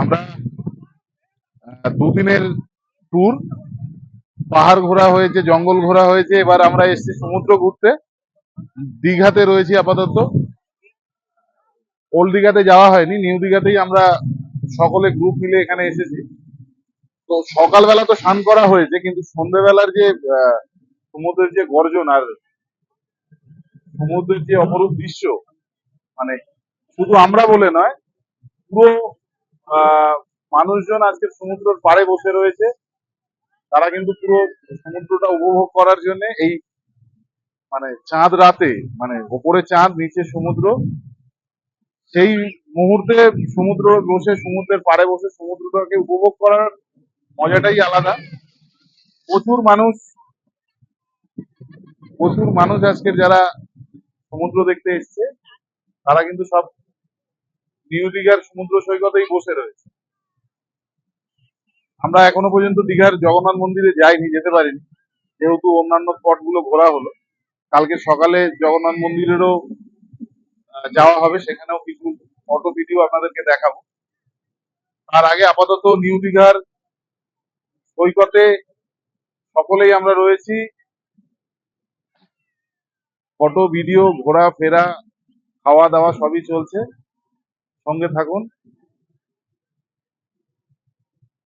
আমরা দুদিনের ট্যুর, পাহাড় ঘোরা হয়েছে, জঙ্গল ঘোরা হয়েছে, এবার আমরা এসেছি সমুদ্র ঘুরতে। দীঘাতে রয়েছি আপাতত। ওল্ড দীঘাতে যাওয়া হয়নি, নিউ দীঘাতেই আমরা সকলে গ্রুপ মিলে এখানে এসেছি। তো সকালবেলা তো স্নান করা হয়েছে, কিন্তু সন্ধ্যেবেলার যে সমুদ্রের যে গর্জন আর সমুদ্রের যে অপরূপ দৃশ্য, মানে শুধু আমরা বলে নয়, পুরো আহ, মানুষজন আজকে সমুদ্রের পাড়ে বসে রয়েছে। তারা কিন্তু পুরো সমুদ্রটা উপভোগ করার জন্য এই মানে চাঁদ রাতে, মানে ওপরে চাঁদ নিচে সমুদ্র, সেই মুহূর্তে সমুদ্র বসে, সমুদ্রের পাড়ে বসে সমুদ্রটাকে উপভোগ করার মজাটাই আলাদা। প্রচুর মানুষ, প্রচুর মানুষ আজকে যারা সমুদ্র দেখতে এসছে, তারা কিন্তু সব নিউ দীঘার সমুদ্র সৈকতেই বসে রয়েছে। আমরা এখনো পর্যন্ত দীঘার জগন্নাথ মন্দিরে যাইনি, যেতে পারিনি, যেহেতু অন্যান্য স্পট গুলো ঘোরা হলো। কালকে সকালে জগন্নাথ মন্দিরেরও যাওয়া হবে, সেখানেও কিছু ফটো ভিডিও আপনাদেরকে দেখাবো। তার আগে আপাতত নিউ দীঘার সৈকতে সকলেই আমরা রয়েছি। ফটো ভিডিও, ঘোরাফেরা, খাওয়া দাওয়া সবই চলছে, সঙ্গে থাকুন।